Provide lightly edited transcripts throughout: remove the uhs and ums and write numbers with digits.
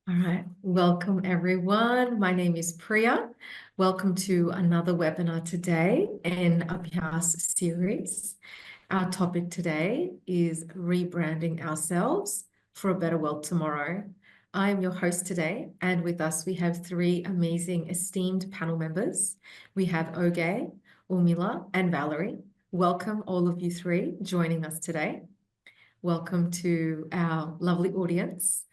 All right, welcome everyone. My name is Priya. Welcome to another webinar today in Abhyas series. Our topic today is rebranding ourselves for a better world tomorrow. I am your host today, and with us we have three amazing esteemed panel members. We have Oge, Oumila, and Valerie. Welcome all of you three joining us today. Welcome to our lovely audience.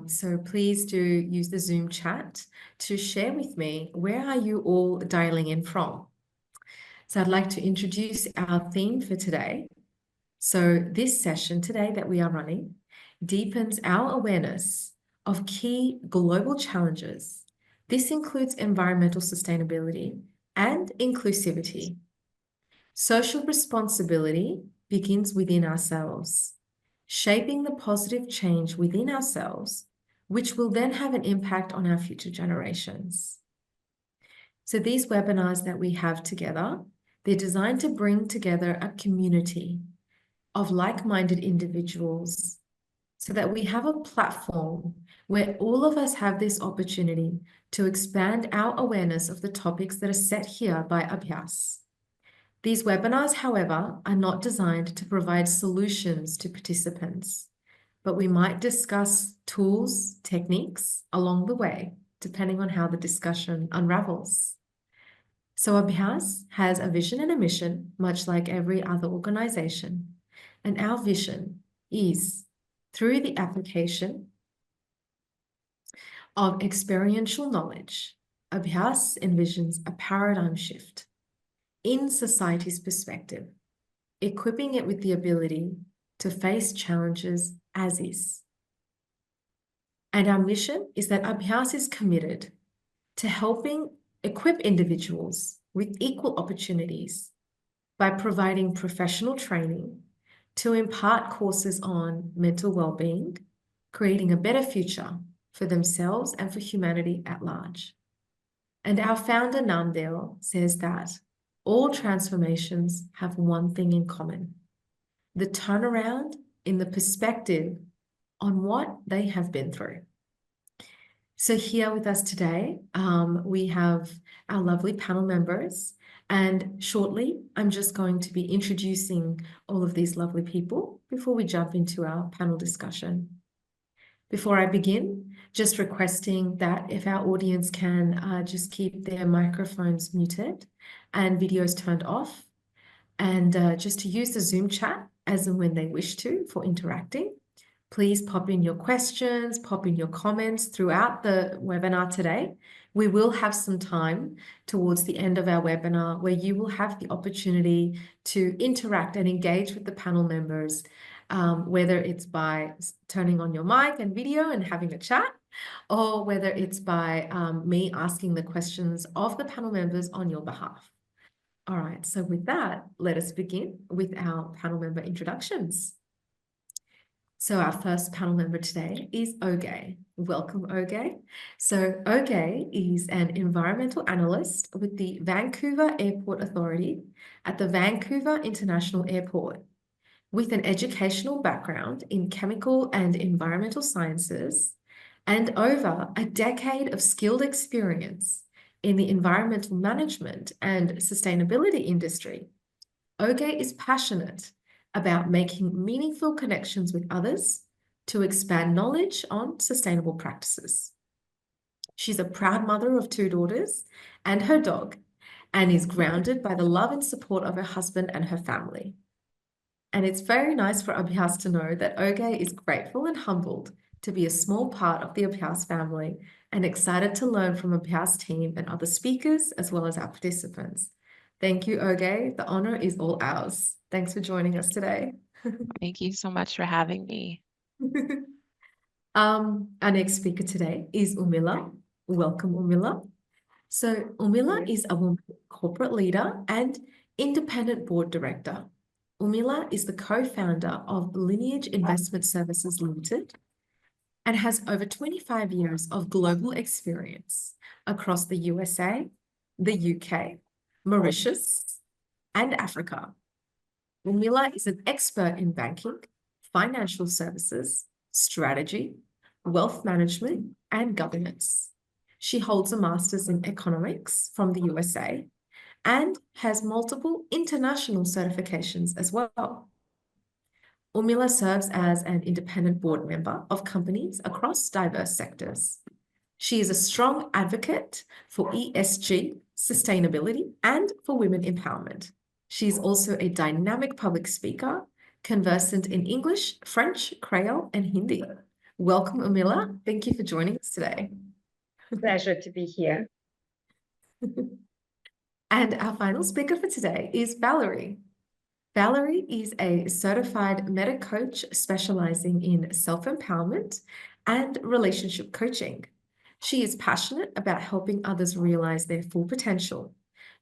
So please do use the Zoom chat to share with me, where are you all dialing in from? So I'd like to introduce our theme for today. So this session today that we are running deepens our awareness of key global challenges. This includes environmental sustainability and inclusivity. Social responsibility begins within ourselves, shaping the positive change within ourselves, which will then have an impact on our future generations. So these webinars that we have together, they're designed to bring together a community of like-minded individuals so that we have a platform where all of us have this opportunity to expand our awareness of the topics that are set here by Abhyas. These webinars, however, are not designed to provide solutions to participants, but we might discuss tools, techniques along the way, depending on how the discussion unravels. So Abhyas has a vision and a mission, much like every other organization. And our vision is, through the application of experiential knowledge, Abhyas envisions a paradigm shift in society's perspective, equipping it with the ability to face challenges as is. And our mission is that Abhyas is committed to helping equip individuals with equal opportunities by providing professional training to impart courses on mental well-being, creating a better future for themselves and for humanity at large. And our founder, Namdeo, says that all transformations have one thing in common: the turnaround in the perspective on what they have been through. So here with us today, we have our lovely panel members, and shortly I'm just going to be introducing all of these lovely people before we jump into our panel discussion. Before I begin, just requesting that if our audience can just keep their microphones muted and videos turned off, and just to use the Zoom chat as and when they wish to for interacting. Please pop in your questions, pop in your comments throughout the webinar today. We will have some time towards the end of our webinar where you will have the opportunity to interact and engage with the panel members, whether it's by turning on your mic and video and having a chat, or whether it's by me asking the questions of the panel members on your behalf. All right, so with that, let us begin with our panel member introductions. So our first panel member today is Oge. Welcome, Oge. So Oge is an environmental analyst with the Vancouver Airport Authority at the Vancouver International Airport. With an educational background in chemical and environmental sciences and over a decade of skilled experience in the environmental management and sustainability industry, Oge is passionate about making meaningful connections with others to expand knowledge on sustainable practices. She's a proud mother of 2 daughters and her dog, and is grounded by the love and support of her husband and her family. And it's very nice for Abhyas to know that Oge is grateful and humbled to be a small part of the Abhyas family and excited to learn from Abhyas team and other speakers as well as our participants. Thank you, Oge. The honor is all ours. Thanks for joining us today. Thank you so much for having me. Our next speaker today is Oumila. Welcome, Oumila. So Oumila is a woman corporate leader and independent board director. Oumila is the co-founder of Lineage Investment Services Limited and has over 25 years of global experience across the USA, the UK, Mauritius, and Africa. Oumila is an expert in banking, financial services, strategy, wealth management, and governance. She holds a master's in economics from the USA and has multiple international certifications as well. Oumila serves as an independent board member of companies across diverse sectors. She is a strong advocate for ESG, sustainability, and for women empowerment. She is also a dynamic public speaker, conversant in English, French, Creole, and Hindi. Welcome, Oumila. Thank you for joining us today. Pleasure to be here. And our final speaker for today is Valerie. Valerie is a certified meta coach specializing in self-empowerment and relationship coaching. She is passionate about helping others realize their full potential.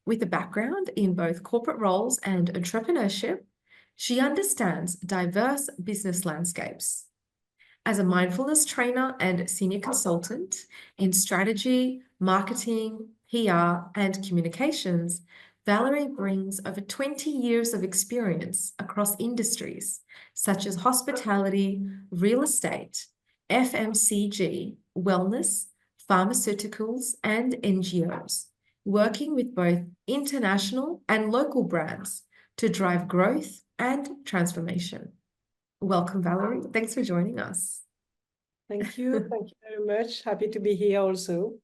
With a background in both corporate roles and entrepreneurship, she understands diverse business landscapes. As a mindfulness trainer and senior consultant in strategy, marketing, PR, and communications, Valerie brings over 20 years of experience across industries such as hospitality, real estate, FMCG, wellness, pharmaceuticals, and NGOs, working with both international and local brands to drive growth and transformation. Welcome, Valerie. Thanks for joining us. Thank you. Thank you very much. Happy to be here also.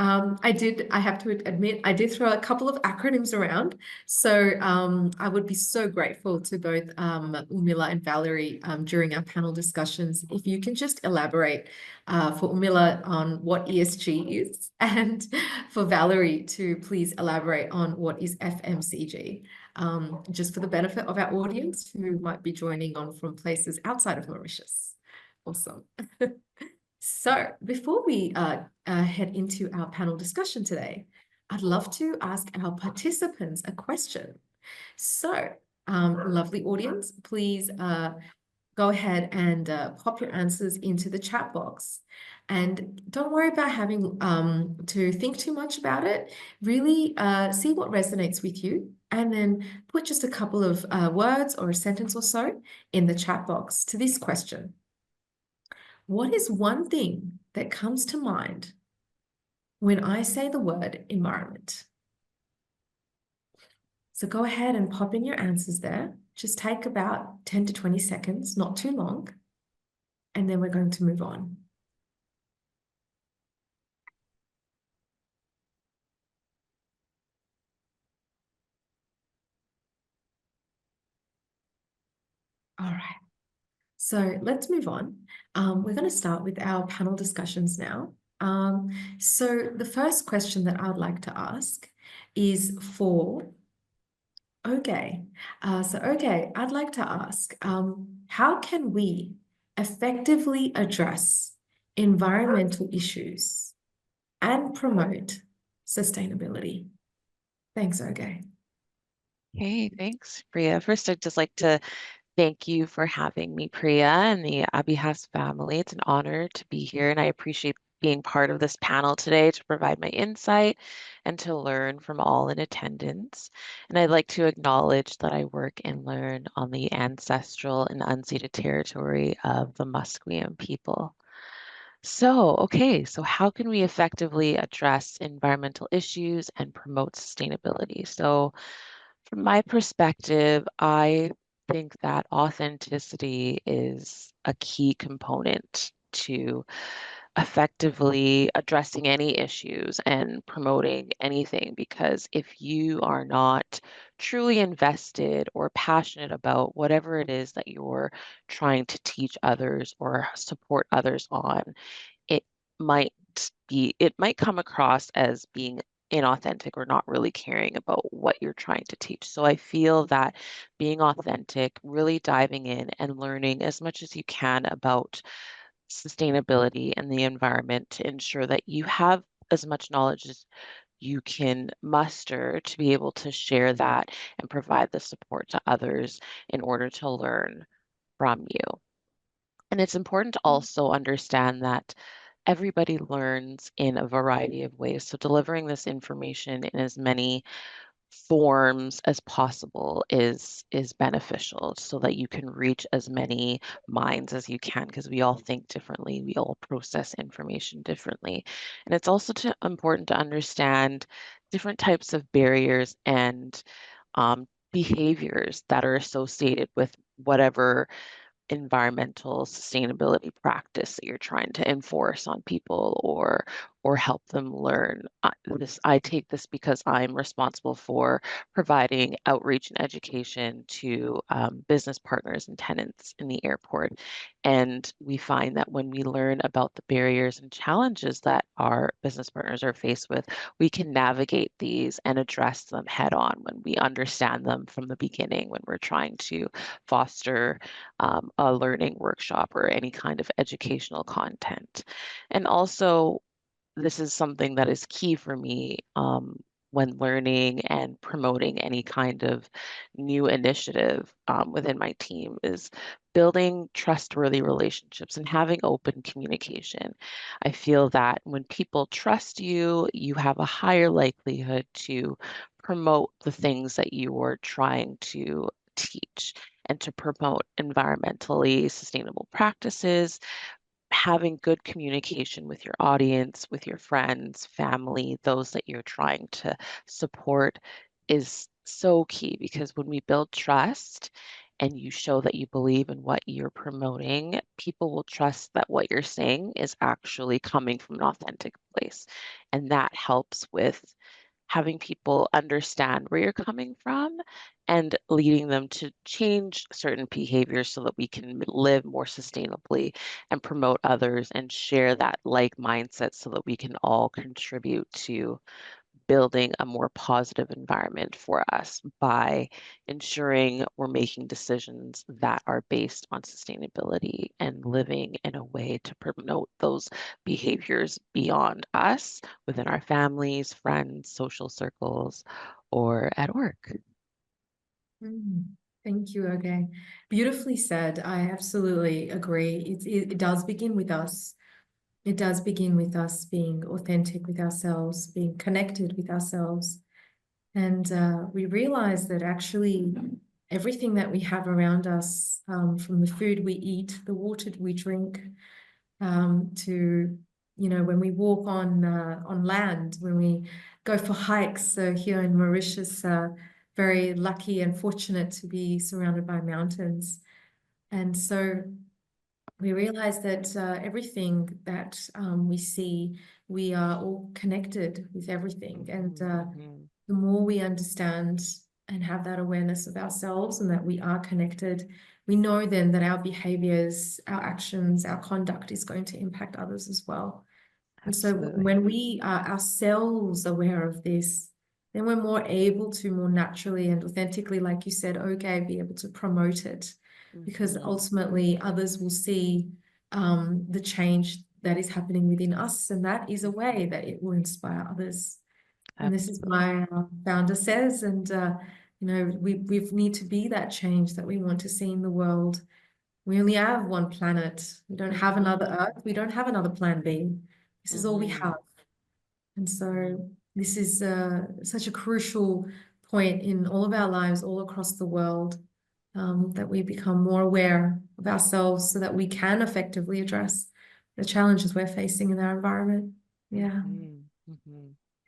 I have to admit, I did throw a couple of acronyms around. So I would be so grateful to both Oumila and Valerie during our panel discussions. If you can just elaborate for Oumila on what ESG is, and for Valerie to please elaborate on what is FMCG, just for the benefit of our audience who might be joining on from places outside of Mauritius. Awesome. So before we head into our panel discussion today, I'd love to ask our participants a question. So, lovely audience, please go ahead and pop your answers into the chat box. And don't worry about having to think too much about it. Really see what resonates with you, and then put just a couple of words or a sentence or so in the chat box to this question. What is one thing that comes to mind when I say the word environment? So go ahead and pop in your answers there. Just take about 10 to 20 seconds, not too long. And then we're going to move on. All right. So let's move on. We're going to start with our panel discussions now. So the first question that I would like to ask is for Oge. So Oge, I'd like to ask, how can we effectively address environmental issues and promote sustainability? Thanks, Oge. Hey, thanks, Priya. First, I'd just like to thank you for having me, Priya, and the Abhyas family. It's an honor to be here, and I appreciate being part of this panel today to provide my insight and to learn from all in attendance. And I'd like to acknowledge that I work and learn on the ancestral and unceded territory of the Musqueam people. So how can we effectively address environmental issues and promote sustainability? So from my perspective, I think that authenticity is a key component to effectively addressing any issues and promoting anything, because if you are not truly invested or passionate about whatever it is that you're trying to teach others or support others on, it might it might come across as being inauthentic or not really caring about what you're trying to teach. So I feel that being authentic, really diving in and learning as much as you can about sustainability and the environment to ensure that you have as much knowledge as you can muster to be able to share that and provide the support to others in order to learn from you. And it's important to also understand that everybody learns in a variety of ways. So delivering this information in as many forms as possible is beneficial, so that you can reach as many minds as you can, because we all think differently, we all process information differently. And it's also important to understand different types of barriers and behaviors that are associated with whatever environmental sustainability practice that you're trying to enforce on people or help them learn. I take this because I'm responsible for providing outreach and education to business partners and tenants in the airport. And we find that when we learn about the barriers and challenges that our business partners are faced with, we can navigate these and address them head on when we understand them from the beginning, when we're trying to foster a learning workshop or any kind of educational content. And also, this is something that is key for me when learning and promoting any kind of new initiative within my team, is building trustworthy relationships and having open communication. I feel that when people trust you, you have a higher likelihood to promote the things that you are trying to teach and to promote environmentally sustainable practices. Having good communication with your audience, with your friends, family, those that you're trying to support is so key, because when we build trust and you show that you believe in what you're promoting, people will trust that what you're saying is actually coming from an authentic place. And that helps with having people understand where you're coming from and leading them to change certain behaviors so that we can live more sustainably and promote others and share that like mindset, so that we can all contribute to building a more positive environment for us by ensuring we're making decisions that are based on sustainability and living in a way to promote those behaviors beyond us, within our families, friends, social circles, or at work. Thank you, Oge. Beautifully said. I absolutely agree. It does begin with us. It does begin with us being authentic with ourselves, being connected with ourselves. And we realize that actually everything that we have around us, from the food we eat, the water we drink, to, when we walk on land, when we go for hikes. So here in Mauritius, very lucky and fortunate to be surrounded by mountains. And so we realize that everything that we see, we are all connected with everything. And the more we understand and have that awareness of ourselves and that we are connected, we know then that our behaviors, our actions, our conduct is going to impact others as well. And so when we are ourselves aware of this, then we're more able to more naturally and authentically, like you said, Oge, be able to promote it. Because ultimately others will see the change that is happening within us, and that is a way that it will inspire others. And this is why our founder says, and we need to be that change that we want to see in the world. We only have one planet. We don't have another Earth. We don't have another plan B. This is all we have. And so this is such a crucial point in all of our lives, all across the world, that we become more aware of ourselves so that we can effectively address the challenges we're facing in our environment. Yeah.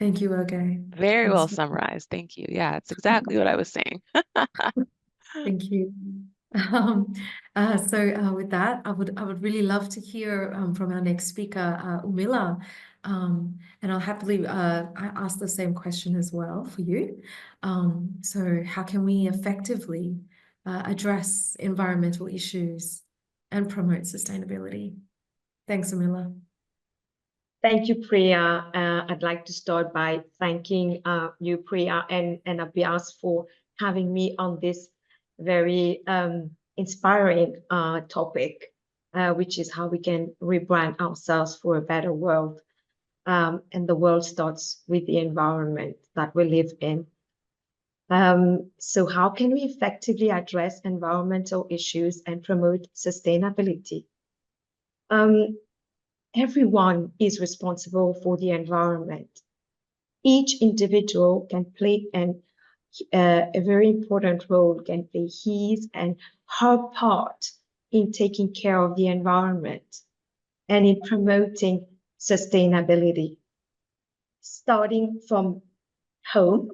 Thank you, Oge. Very well summarized. Thank you. Yeah, it's exactly what I was saying. Thank you. With that, I would really love to hear from our next speaker, Oumila. And I'll happily ask the same question as well for you. So how can we effectively address environmental issues and promote sustainability? Thanks, Oumila. Thank you, Priya. I'd like to start by thanking you, Priya, and Abhyas for having me on this very inspiring topic, which is how we can rebrand ourselves for a better world. And the world starts with the environment that we live in. So how can we effectively address environmental issues and promote sustainability? Everyone is responsible for the environment. Each individual can play an a very important role, can play his and her part in taking care of the environment and in promoting sustainability, starting from home,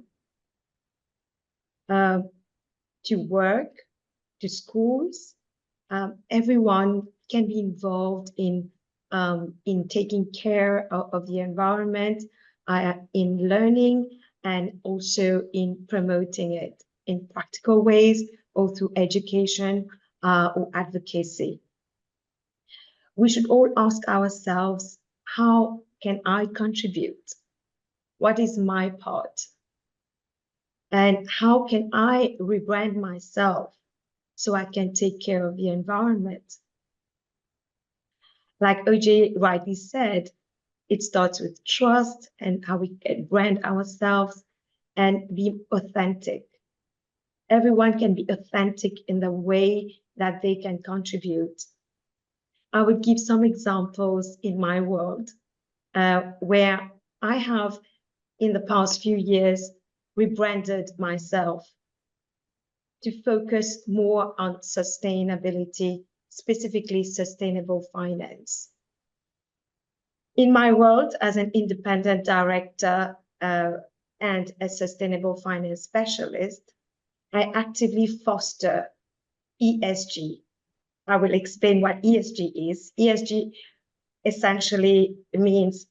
to work, to schools. Everyone can be involved in taking care of the environment, in learning, and also in promoting it in practical ways or through education or advocacy. We should all ask ourselves, how can I contribute? What is my part? And how can I rebrand myself so I can take care of the environment? Like Oge rightly said, it starts with trust and how we can brand ourselves and be authentic. Everyone can be authentic in the way that they can contribute. I would give some examples in my world where I have, in the past few years, rebranded myself to focus more on sustainability, specifically sustainable finance. In my world as an independent director and a sustainable finance specialist, I actively foster ESG. I will explain what ESG is. ESG essentially means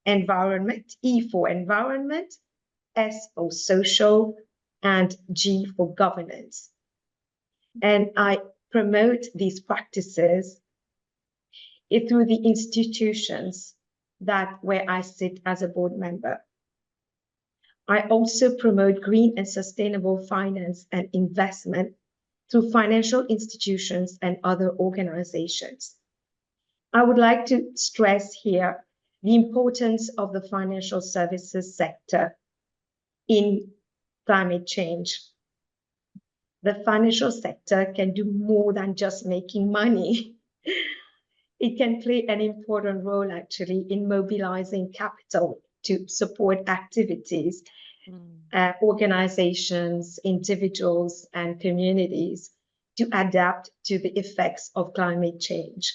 environment, E for environment, S for social, and G for governance. And I promote these practices through the institutions where I sit as a board member. I also promote green and sustainable finance and investment through financial institutions and other organizations. I would like to stress here the importance of the financial services sector in climate change. The financial sector can do more than just making money. It can play an important role actually in mobilizing capital to support activities, organizations, individuals, and communities to adapt to the effects of climate change,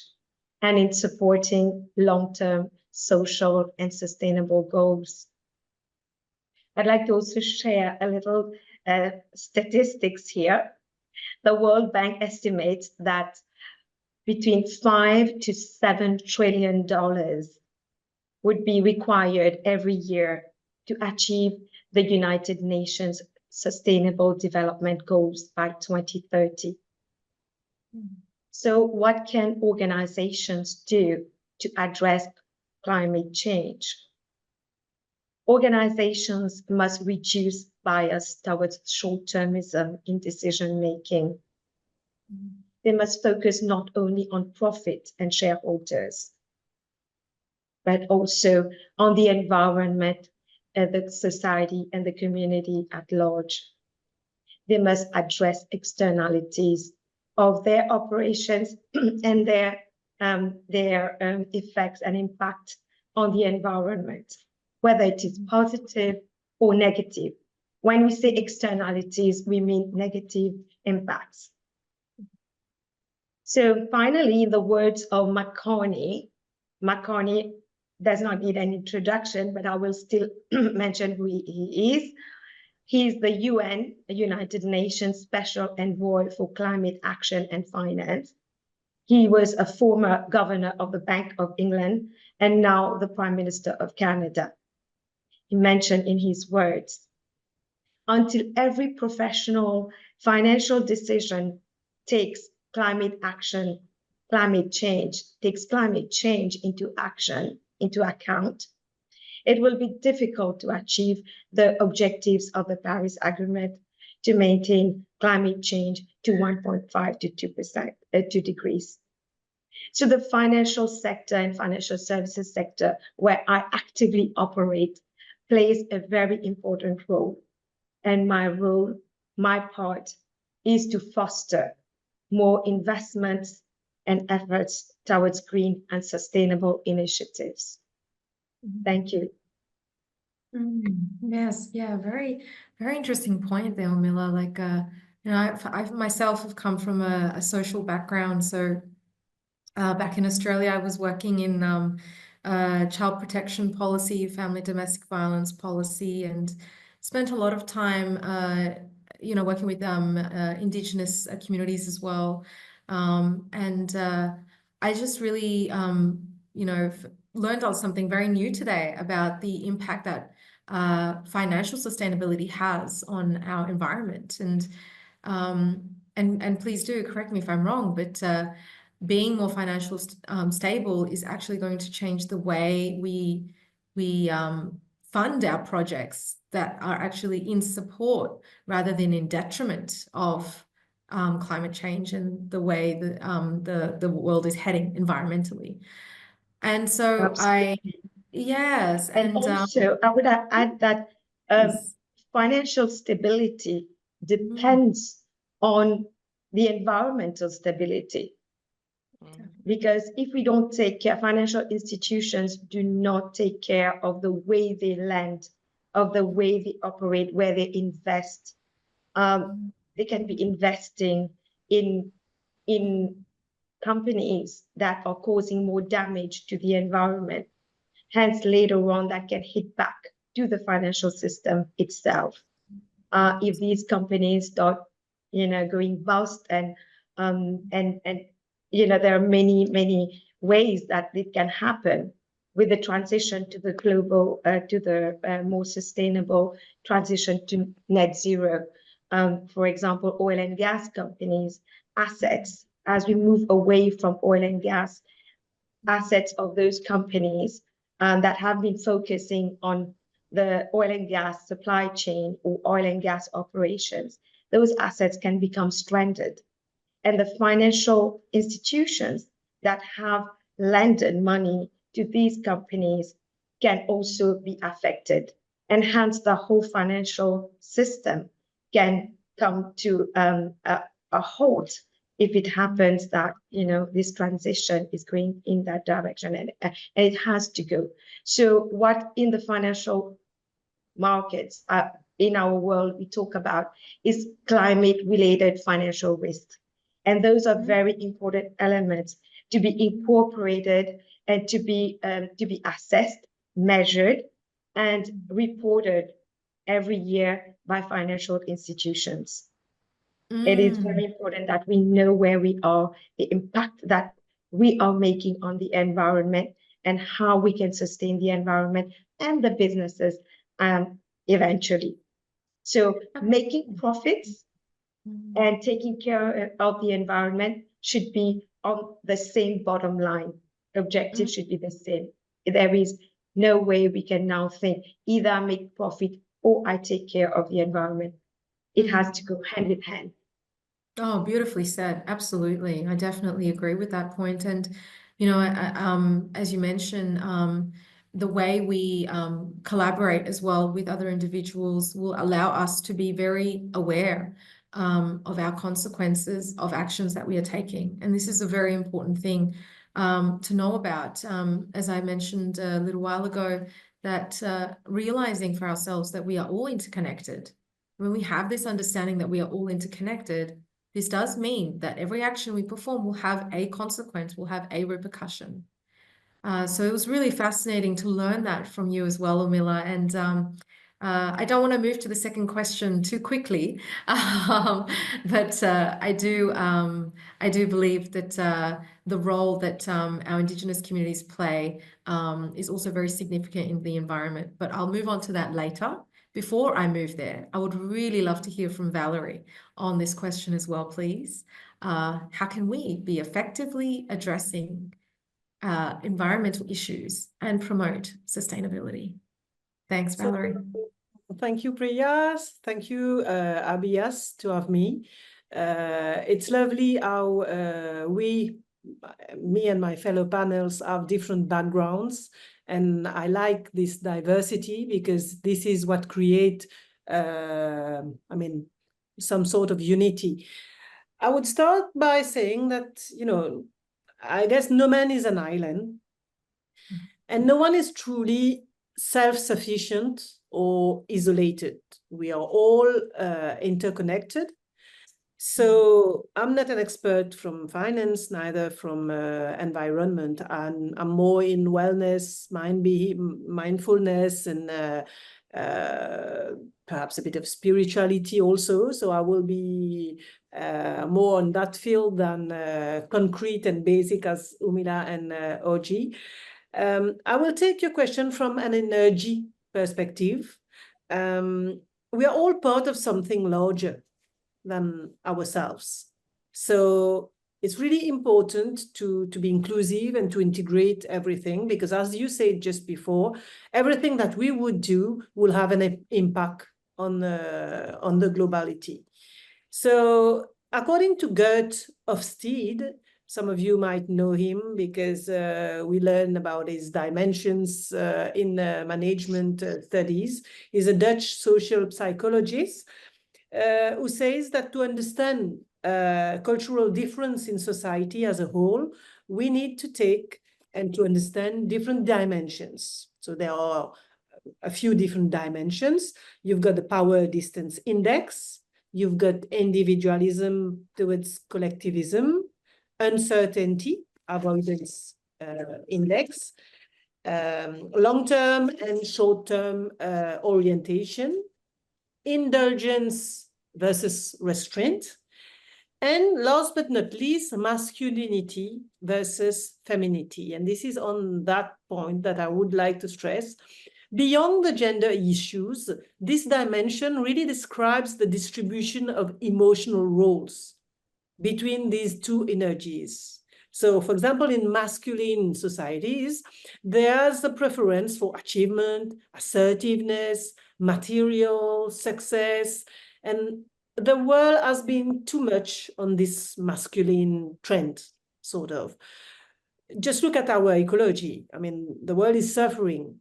and in supporting long-term social and sustainable goals. I'd like to also share a little statistics here. The World Bank estimates that between $5 to $7 trillion would be required every year to achieve the United Nations Sustainable Development Goals by 2030. So what can organizations do to address climate change? Organizations must reduce bias towards short-termism in decision-making. They must focus not only on profit and shareholders, but also on the environment, the society, and the community at large. They must address externalities of their operations and their effects and impact on the environment, whether it is positive or negative. When we say externalities, we mean negative impacts. So finally, in the words of McCartney does not need an introduction, but I will still mention who he is. He's the UN, United Nations Special Envoy for Climate Action and Finance. He was a former governor of the Bank of England and now the Prime Minister of Canada. He mentioned in his words, until every professional financial decision takes climate change into account, it will be difficult to achieve the objectives of the Paris Agreement to maintain climate change to 1.5 to 2 degrees. So the financial sector and financial services sector, where I actively operate, plays a very important role. And my part, is to foster more investments and efforts towards green and sustainable initiatives. Thank you. Yes, yeah, very, very interesting point there, Oumila. Like, you know, I myself have come from a social background. So, back in Australia, I was working in child protection policy, family domestic violence policy, and spent a lot of time, you know, working with Indigenous communities as well. And I just really, you know, learned on something very new today about the impact that financial sustainability has on our environment. And please do correct me if I'm wrong, but being more financially stable is actually going to change the way we fund our projects that are actually in support rather than in detriment of climate change and the way the world is heading environmentally. And so yes, And also, I would add that yes. financial stability depends on the environmental stability. Because if we don't take care, financial institutions do not take care of the way they lend, of the way they operate, where they invest. They can be investing in companies that are causing more damage to the environment. Hence, later on, that can hit back to the financial system itself. If these companies start, going bust, and there are many ways that it can happen with the transition to the global, to the more sustainable transition to net zero. For example, oil and gas companies, assets, as we move away from oil and gas, assets of those companies that have been focusing on the oil and gas supply chain or oil and gas operations, those assets can become stranded. And the financial institutions that have lended money to these companies can also be affected. And hence the whole financial system can come to a halt if it happens that, this transition is going in that direction, and it has to go. So what in the financial markets, in our world, we talk about is climate-related financial risk. And those are very important elements to be incorporated and to be assessed, measured, and reported every year by financial institutions. It is very important that we know where we are, the impact that we are making on the environment, and how we can sustain the environment and the businesses eventually. So making profits and taking care of the environment should be on the same bottom line. Objective should be the same. There is no way we can now think either I make profit or I take care of the environment. It has to go hand in hand. Oh, beautifully said. Absolutely. I definitely agree with that point. And, as you mentioned, the way we collaborate as well with other individuals will allow us to be very aware of our consequences of actions that we are taking. And this is a very important thing to know about. As I mentioned a little while ago, that realizing for ourselves that we are all interconnected. When we have this understanding that we are all interconnected, this does mean that every action we perform will have a consequence, will have a repercussion. So it was really fascinating to learn that from you as well, Oumila. And I don't want to move to the second question too quickly, but I do believe that the role that our Indigenous communities play is also very significant in the environment. But I'll move on to that later. Before I move there, I would really love to hear from Valerie on this question as well, please. How can we be effectively addressing environmental issues and promote sustainability? Thanks, Valerie. Thank you, Priya. Thank you, Abhyas, to have me. It's lovely how me and my fellow panels have different backgrounds. And I like this diversity because this is what creates, some sort of unity. I would start by saying that, I guess no man is an island, and no one is truly self-sufficient or isolated. We are all interconnected. So I'm not an expert from finance, neither from environment. I'm more in wellness, mindfulness, and perhaps a bit of spirituality also. So I will be more on that field than concrete and basic as Oumila and Oge. I will take your question from an energy perspective. We are all part of something larger than ourselves. So it's really important to be inclusive and to integrate everything, because as you said just before, everything that we would do will have an impact on the globality. So according to Gert Hofstede, some of you might know him because we learn about his dimensions in management studies. He's a Dutch social psychologist who says that to understand cultural difference in society as a whole, we need to take and to understand different dimensions. So there are a few different dimensions. You've got the power distance index, you've got individualism towards collectivism, uncertainty, avoidance index, long-term and short-term orientation, indulgence versus restraint, and last but not least, masculinity versus femininity. And this is on that point that I would like to stress. Beyond the gender issues, this dimension really describes the distribution of emotional roles between these two energies. So, for example, in masculine societies, there's a preference for achievement, assertiveness, material success, and the world has been too much on this masculine trend, sort of. Just look at our ecology. I mean, the world is suffering,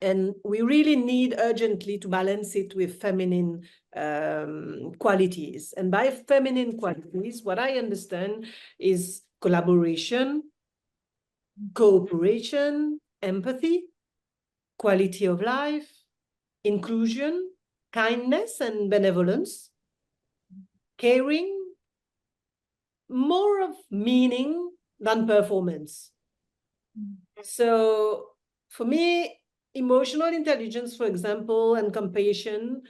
and we really need urgently to balance it with feminine qualities. And by feminine qualities, what I understand is collaboration, cooperation, empathy, quality of life, inclusion, kindness and benevolence, caring, more of meaning than performance. So for me, emotional intelligence, for example, and compassion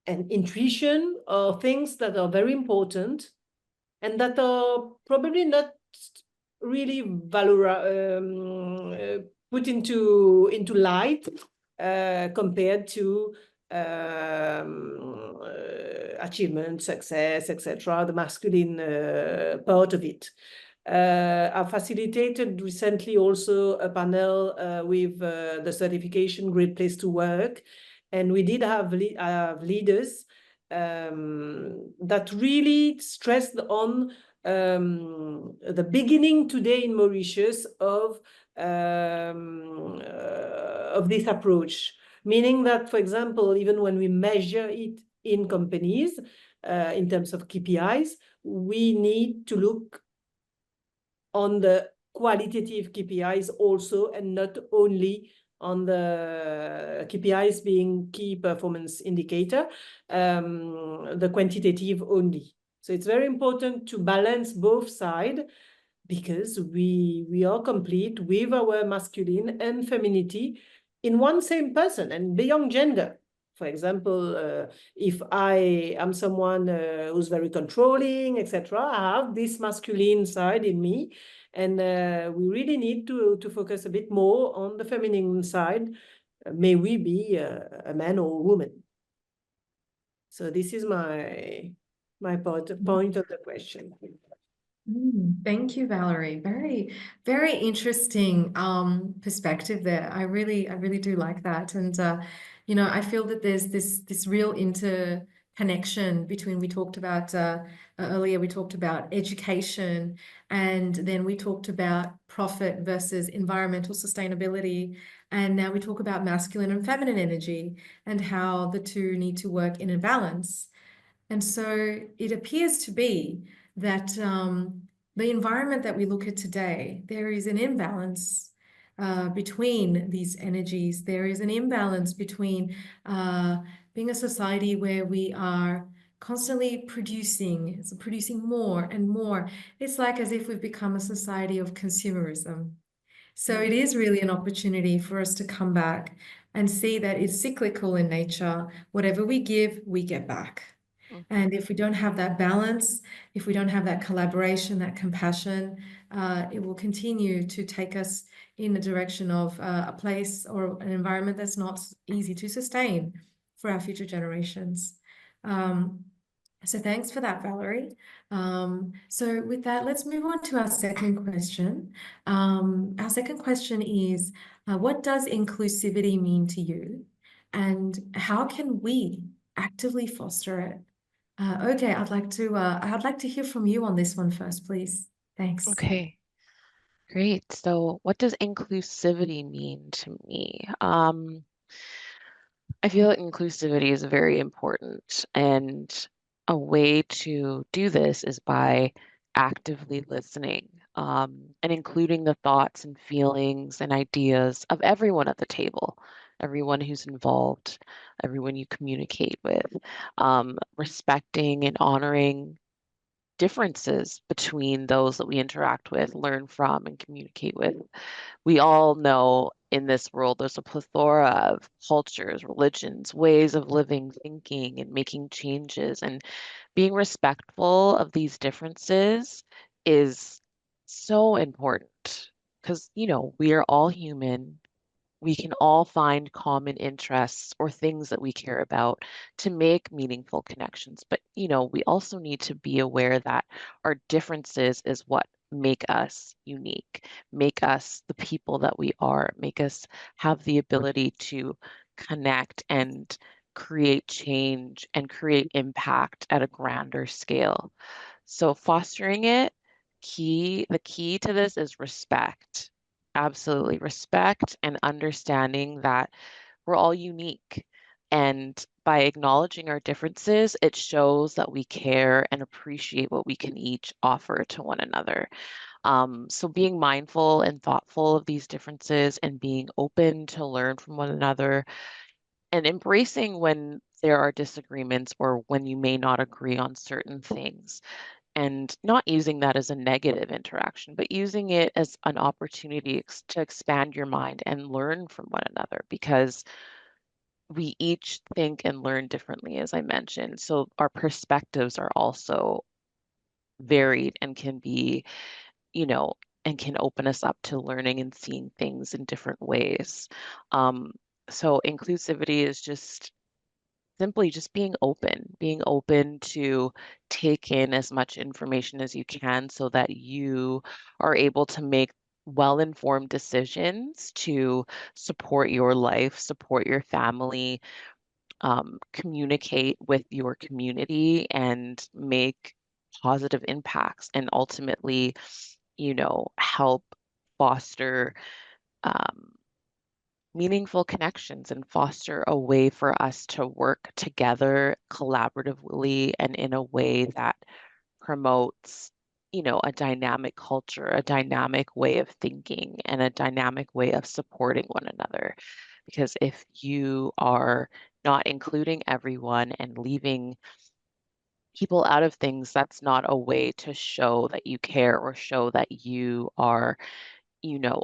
and intuition are things that are very important and that are probably not really put into light compared to achievement, success, etc., the masculine part of it. I facilitated recently also a panel with the certification Great Place to Work, and we did have leaders that really stressed on the beginning today in Mauritius of this approach, meaning that, for example, even when we measure it in companies in terms of KPIs, we need to look on the qualitative KPIs also, and not only on the KPIs being key performance indicator, the quantitative only. So it's very important to balance both sides, because we are complete with our masculine and femininity in one same person and beyond gender. For example, if I am someone who's very controlling, etc., I have this masculine side in me, and we really need to focus a bit more on the feminine side. May we be a man or a woman. So this is my point of the question. Thank you, Valerie. Very, very interesting perspective there. I really do like that. And you know, I feel that there's this real interconnection between, we talked about earlier, we talked about education, and then we talked about profit versus environmental sustainability. And now we talk about masculine and feminine energy and how the two need to work in a balance. And so it appears to be that the environment that we look at today, there is an imbalance between these energies. There is an imbalance between being a society where we are constantly producing more and more. It's like as if we've become a society of consumerism. So it is really an opportunity for us to come back and see that it's cyclical in nature. Whatever we give, we get back. And if we don't have that balance, if we don't have that collaboration, that compassion, it will continue to take us in the direction of a place or an environment that's not easy to sustain for our future generations. So thanks for that, Valerie. So with that, let's move on to our second question. Our second question is, what does inclusivity mean to you? And how can we actively foster it? Oge, I'd like to hear from you on this one first, please. Thanks. Okay, great. So what does inclusivity mean to me? I feel that inclusivity is very important, and a way to do this is by actively listening, and including the thoughts and feelings and ideas of everyone at the table, everyone who's involved, everyone you communicate with, respecting and honoring differences between those that we interact with, learn from, and communicate with. We all know in this world there's a plethora of cultures, religions, ways of living, thinking, and making changes. And being respectful of these differences is so important because, we are all human. We can all find common interests or things that we care about to make meaningful connections. But, we also need to be aware that our differences is what make us unique, make us the people that we are, make us have the ability to connect and create change and create impact at a grander scale. So fostering it, the key to this is respect. Absolutely. Respect and understanding that we're all unique. And by acknowledging our differences, it shows that we care and appreciate what we can each offer to one another. So being mindful and thoughtful of these differences and being open to learn from one another and embracing when there are disagreements or when you may not agree on certain things, and not using that as a negative interaction, but using it as an opportunity to expand your mind and learn from one another, because we each think and learn differently, as I mentioned. So our perspectives are also varied and can be, and can open us up to learning and seeing things in different ways. So inclusivity is just simply just being open to take in as much information as you can so that you are able to make well-informed decisions to support your life, support your family, communicate with your community, and make positive impacts, and ultimately, help foster meaningful connections and foster a way for us to work together collaboratively and in a way that promotes, a dynamic culture, a dynamic way of thinking, and a dynamic way of supporting one another. Because if you are not including everyone and leaving people out of things, that's not a way to show that you care or show that you are,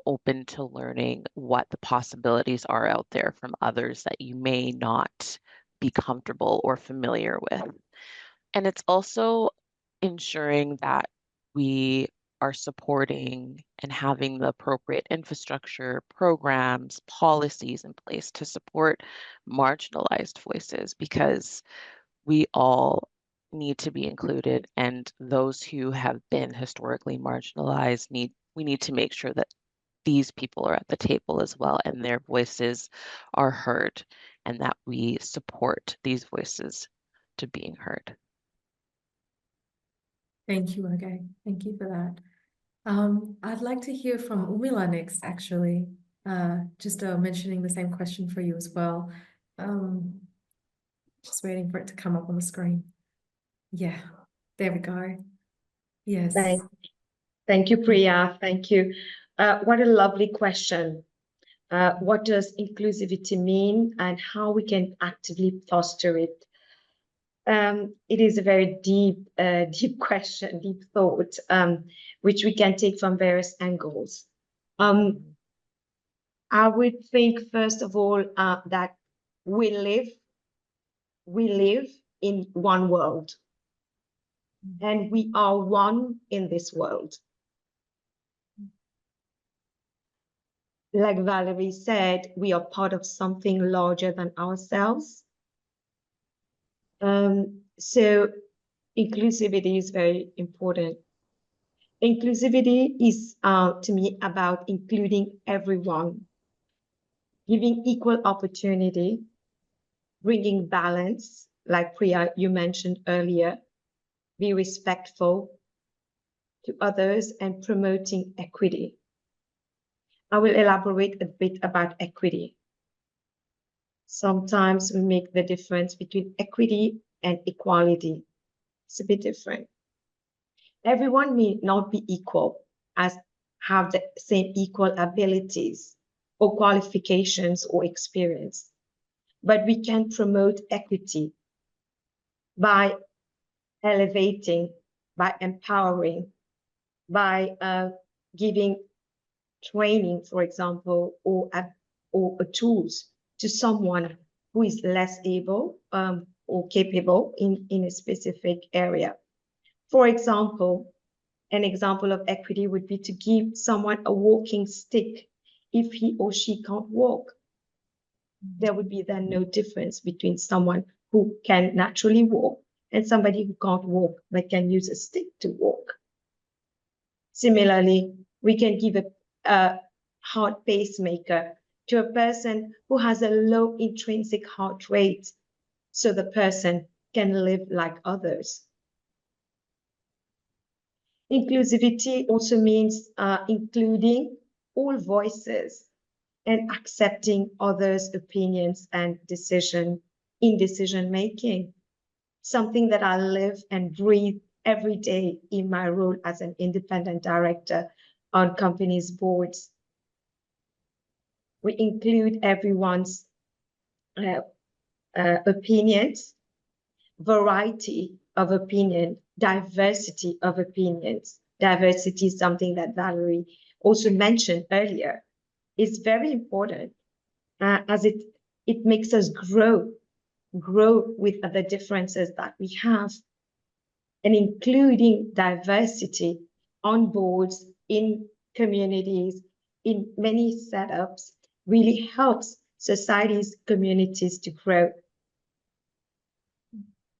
open to learning what the possibilities are out there from others that you may not be comfortable or familiar with. And it's also ensuring that we are supporting and having the appropriate infrastructure, programs, policies in place to support marginalized voices, because we all need to be included, and those who have been historically marginalized we need to make sure that these people are at the table as well and their voices are heard, and that we support these voices to being heard. Thank you, Oge. Thank you for that. I'd like to hear from Oumila next, actually. Just mentioning the same question for you as well. Just waiting for it to come up on the screen. Yeah, there we go. Yes. Thank you, Priya. Thank you. What a lovely question. What does inclusivity mean and how we can actively foster it? It is a very deep question, deep thought, which we can take from various angles. I would think, first of all, that we live in one world, and we are one in this world. Like Valerie said, we are part of something larger than ourselves. So inclusivity is very important. Inclusivity is, to me, about including everyone, giving equal opportunity, bringing balance, like Priya, you mentioned earlier, be respectful to others, and promoting equity. I will elaborate a bit about equity. Sometimes we make the difference between equity and equality. It's a bit different. Everyone may not be equal, as have the same equal abilities or qualifications or experience, but we can promote equity by elevating, by empowering, by giving training, for example, or tools to someone who is less able or capable in a specific area. For example, an example of equity would be to give someone a walking stick if he or she can't walk. There would be then no difference between someone who can naturally walk and somebody who can't walk but can use a stick to walk. Similarly, we can give a heart pacemaker to a person who has a low intrinsic heart rate, so the person can live like others. Inclusivity also means including all voices and accepting others' opinions and decision making, something that I live and breathe every day in my role as an independent director on companies' boards. We include everyone's opinions, variety of opinion, diversity of opinions. Diversity is something that Valerie also mentioned earlier. It's very important as it makes us grow with the differences that we have. And including diversity on boards, in communities, in many setups, really helps societies, communities to grow.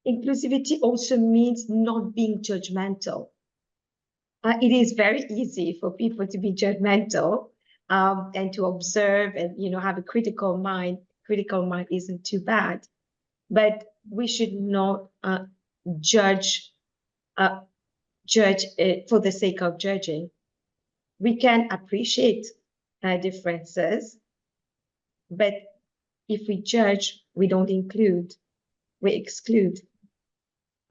Inclusivity also means not being judgmental. It is very easy for people to be judgmental and to observe and have a critical mind. Critical mind isn't too bad, but we should not judge for the sake of judging. We can appreciate differences, but if we judge, we don't include, we exclude.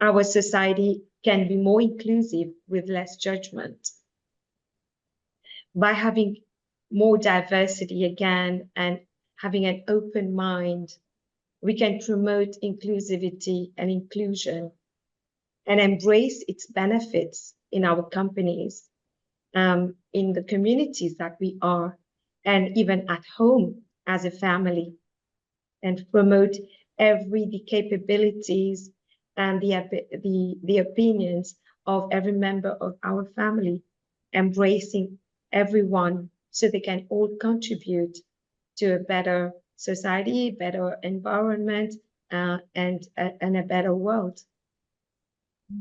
Our society can be more inclusive with less judgment. By having more diversity again and having an open mind, we can promote inclusivity and inclusion and embrace its benefits in our companies, in the communities that we are, and even at home as a family, and promote the capabilities and the opinions of every member of our family, embracing everyone so they can all contribute to a better society, better environment, and a better world.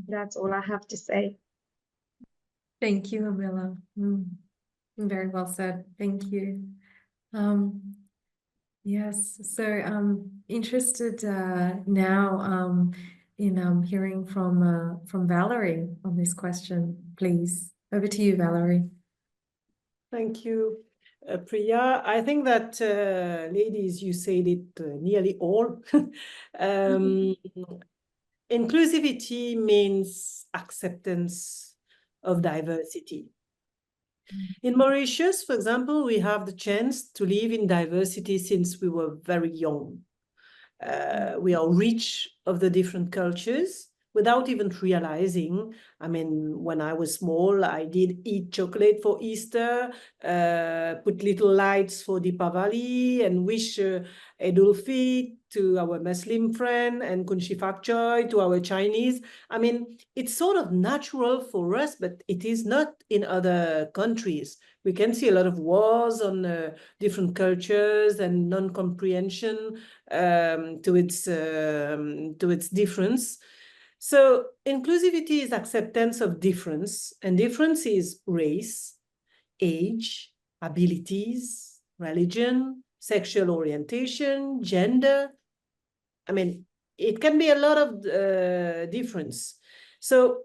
That's all I have to say. Thank you, Oumila. Very well said. Thank you. Yes, so interested now in hearing from Valerie on this question, please. Over to you, Valerie. Thank you, Priya. I think that, ladies, you said it nearly all. Inclusivity means acceptance of diversity. In Mauritius, for example, we have the chance to live in diversity since we were very young. We are rich of the different cultures without even realizing. I mean, when I was small, I did eat chocolate for Easter, put little lights for Deepavali, and wish Eid ul-Fitr to our Muslim friend and Kunshi Fak Choi to our Chinese. I mean, it's sort of natural for us, but it is not in other countries. We can see a lot of wars on different cultures and non-comprehension to its difference. So inclusivity is acceptance of difference, and difference is race, age, abilities, religion, sexual orientation, gender. I mean, it can be a lot of difference. So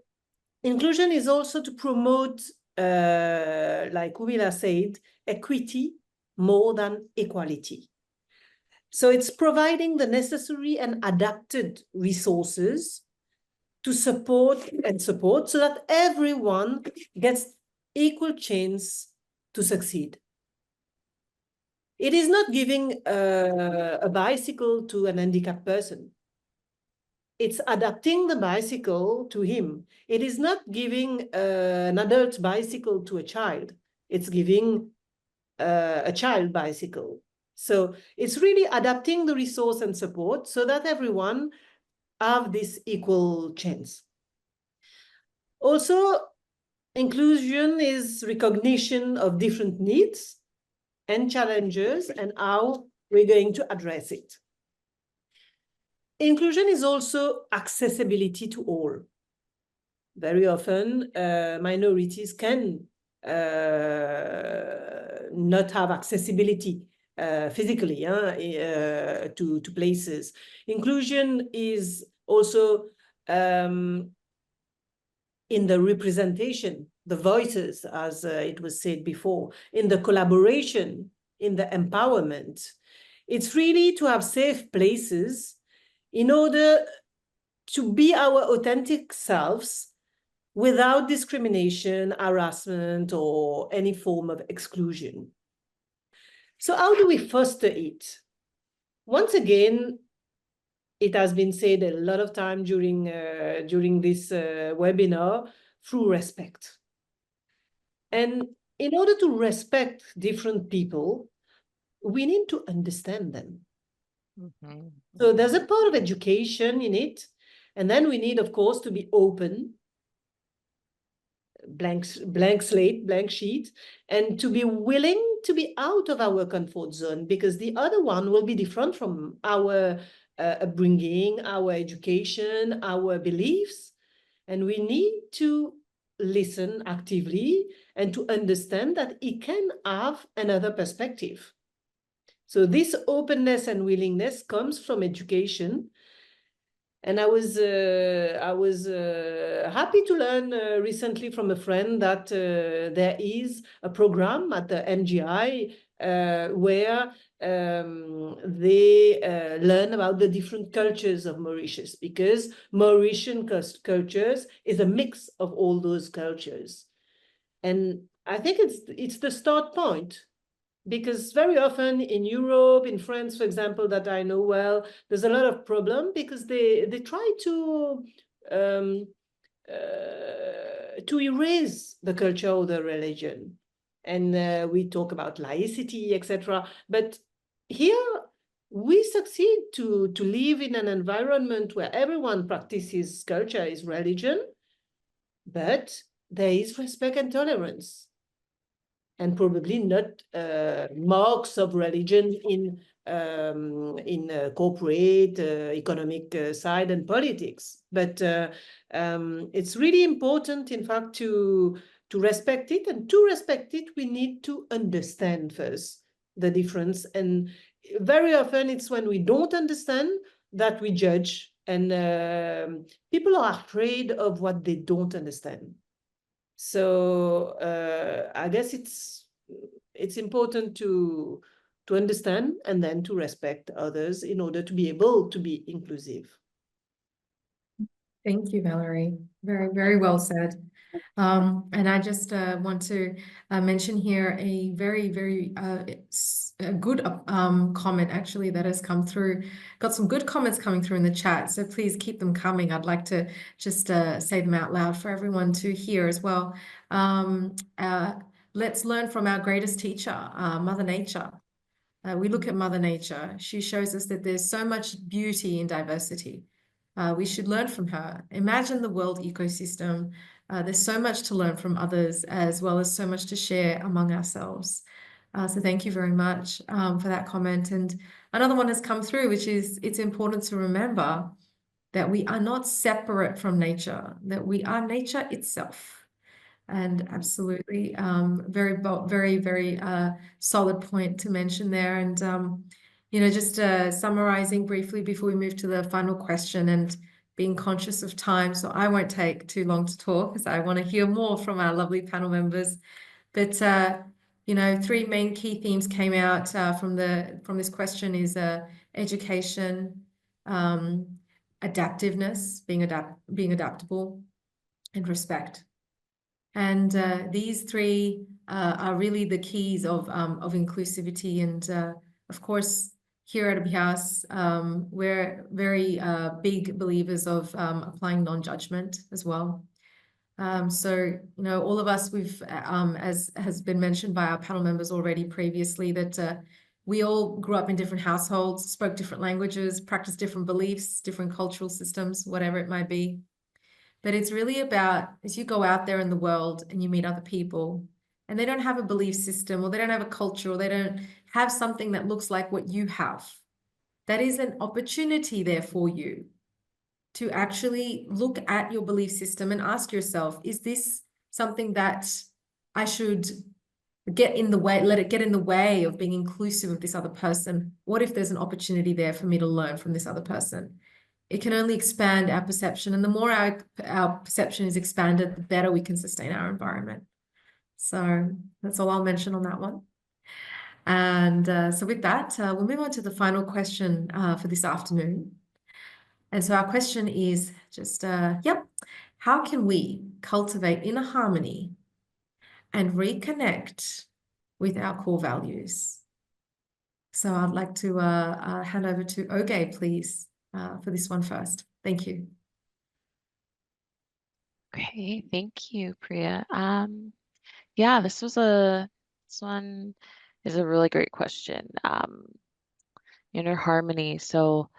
inclusion is also to promote, like Oumila said, equity more than equality. So it's providing the necessary and adapted resources to support so that everyone gets equal chance to succeed. It is not giving a bicycle to an handicapped person. It's adapting the bicycle to him. It is not giving an adult bicycle to a child. It's giving a child bicycle. So it's really adapting the resource and support so that everyone have this equal chance. Also, inclusion is recognition of different needs and challenges and how we're going to address it. Inclusion is also accessibility to all. Very often, minorities can not have accessibility physically to places. Inclusion is also in the representation, the voices, as it was said before, in the collaboration, in the empowerment. It's really to have safe places in order to be our authentic selves without discrimination, harassment, or any form of exclusion. So how do we foster it? Once again, it has been said a lot of time during this webinar, through respect. And in order to respect different people, we need to understand them. Mm-hmm. So there's a part of education in it. And then we need, of course, to be open, blank slate, blank sheet, and to be willing to be out of our comfort zone, because the other one will be different from our upbringing, our education, our beliefs. And we need to listen actively and to understand that it can have another perspective. So this openness and willingness comes from education. And I was happy to learn recently from a friend that there is a program at the MGI where they learn about the different cultures of Mauritius, because Mauritian cultures is a mix of all those cultures. And I think it's the start point. Because very often in Europe, in France, for example, that I know well, there's a lot of problem because they try to erase the culture or the religion. And we talk about laicity, etc. But here we succeed to live in an environment where everyone practices culture, is religion, but there is respect and tolerance. And probably not marks of religion in corporate, economic side and politics. But it's really important, in fact, to respect it. And to respect it, we need to understand first the difference. And very often it's when we don't understand that we judge. And people are afraid of what they don't understand. So I guess it's important to understand and then to respect others in order to be able to be inclusive. Thank you, Valerie. Very, very well said. And I just want to mention here a very, very a good comment actually that has come through. Got some good comments coming through in the chat, so please keep them coming. I'd like to just say them out loud for everyone to hear as well. Let's learn from our greatest teacher, Mother Nature. We look at Mother Nature. She shows us that there's so much beauty in diversity. We should learn from her. Imagine the world ecosystem. There's so much to learn from others, as well as so much to share among ourselves. So thank you very much for that comment. And another one has come through, which is it's important to remember that we are not separate from nature, that we are nature itself. And absolutely, very solid point to mention there. And, just summarizing briefly before we move to the final question and being conscious of time. So I won't take too long to talk because I want to hear more from our lovely panel members. But, three main key themes came out from this question is education, adaptiveness, being adaptable, and respect. And these three are really the keys of inclusivity. And of course, here at Abhyas, we're very big believers of applying non-judgment as well. So, all of us, we've, as has been mentioned by our panel members already previously, that we all grew up in different households, spoke different languages, practiced different beliefs, different cultural systems, whatever it might be. But it's really about as you go out there in the world and you meet other people and they don't have a belief system or they don't have a culture or they don't have something that looks like what you have. That is an opportunity there for you to actually look at your belief system and ask yourself, is this something that I should get in the way, let it get in the way of being inclusive of this other person? What if there's an opportunity there for me to learn from this other person? It can only expand our perception. And the more our perception is expanded, the better we can sustain our environment. So that's all I'll mention on that one. And so with that, we'll move on to the final question for this afternoon. And so our question is just, how can we cultivate inner harmony and reconnect with our core values? So I'd like to hand over to Oge, please, for this one first. Thank you. Okay, thank you, Priya. Yeah, this one is a really great question. Inner harmony. So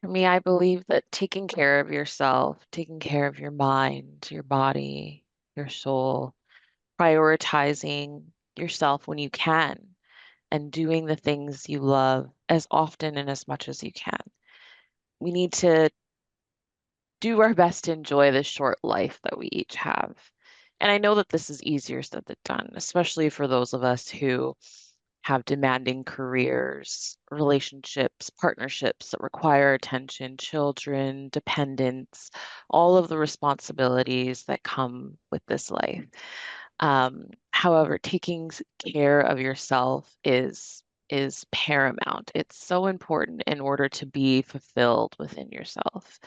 for me, I believe that taking care of yourself, taking care of your mind, your body, your soul, prioritizing yourself when you can, and doing the things you love as often and as much as you can. We need to do our best to enjoy the short life that we each have. And I know that this is easier said than done, especially for those of us who have demanding careers, relationships, partnerships that require attention, children, dependents, all of the responsibilities that come with this life. However, taking care of yourself is paramount. It's so important in order to be fulfilled within yourself.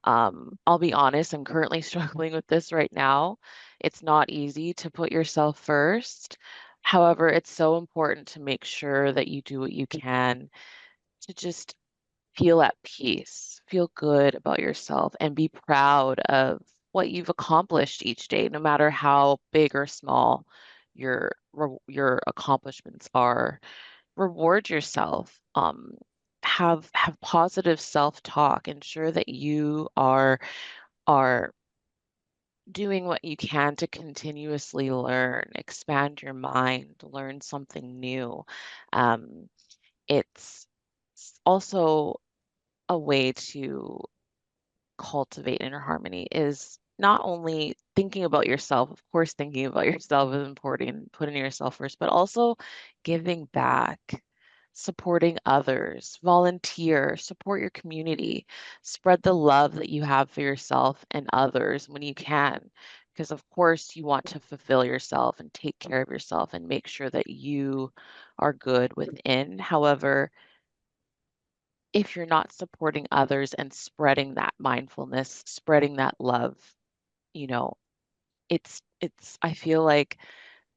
I'll be honest, I'm currently struggling with this right now. It's not easy to put yourself first. However, it's so important to make sure that you do what you can to just feel at peace, feel good about yourself, and be proud of what you've accomplished each day, no matter how big or small your accomplishments are. Reward yourself. Have positive self-talk. Ensure that you are doing what you can to continuously learn, expand your mind, learn something new. It's also a way to cultivate inner harmony is not only thinking about yourself, of course, thinking about yourself is important, putting yourself first, but also giving back, supporting others, volunteer, support your community, spread the love that you have for yourself and others when you can. Because, of course, you want to fulfill yourself and take care of yourself and make sure that you are good within. However, if you're not supporting others and spreading that mindfulness, spreading that love, you know, I feel like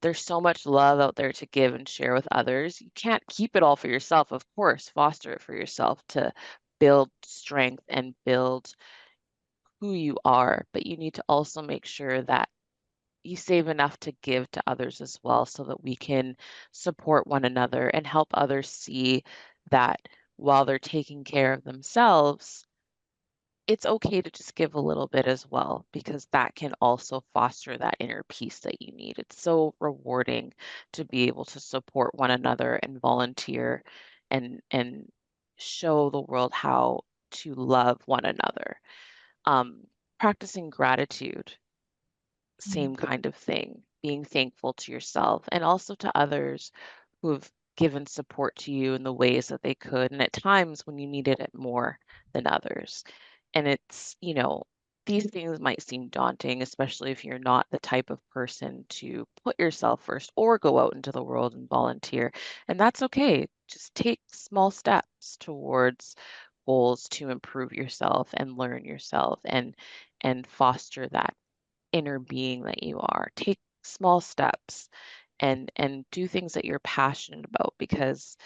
there's so much love out there to give and share with others. You can't keep it all for yourself. Of course, foster it for yourself to build strength and build who you are, but you need to also make sure that you save enough to give to others as well so that we can support one another and help others see that while they're taking care of themselves, it's okay to just give a little bit as well, because that can also foster that inner peace that you need. It's so rewarding to be able to support one another and volunteer and show the world how to love one another. Practicing gratitude, same kind of thing, being thankful to yourself and also to others who have given support to you in the ways that they could, and at times when you needed it more than others. And it's, these things might seem daunting, especially if you're not the type of person to put yourself first or go out into the world and volunteer. And that's okay. Just take small steps towards goals to improve yourself and learn yourself and foster that inner being that you are. Take small steps and do things that you're passionate about, because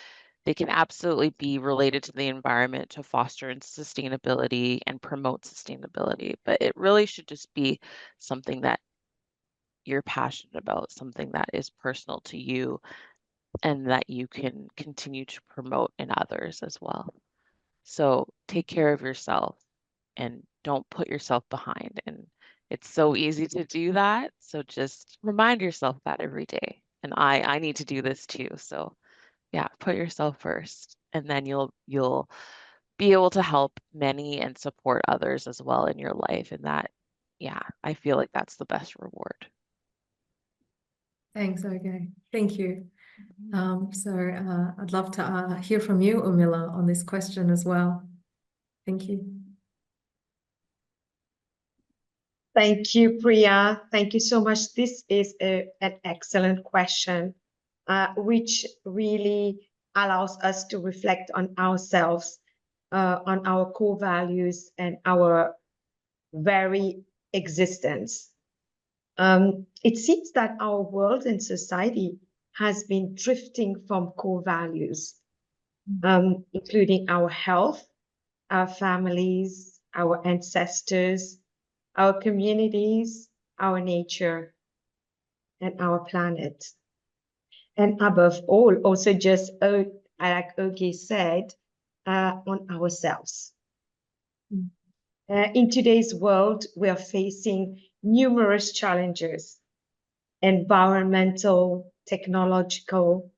they can absolutely be related to the environment to foster sustainability and promote sustainability. But it really should just be something that you're passionate about, something that is personal to you and that you can continue to promote in others as well. So take care of yourself and don't put yourself behind. And it's so easy to do that. So just remind yourself that every day. And I need to do this too. So yeah, put yourself first, and then you'll be able to help many and support others as well in your life. And that, yeah, I feel like that's the best reward. Thanks, Oge. Thank you. I'd love to hear from you, Oumila, on this question as well. Thank you. Thank you, Priya. Thank you so much. This is an excellent question, which really allows us to reflect on ourselves, on our core values and our very existence. It seems that our world and society has been drifting from core values, including our health, our families, our ancestors, our communities, our nature, and our planet. And above all, also just like Oge said, on ourselves. In today's world, we are facing numerous challenges: environmental, technological,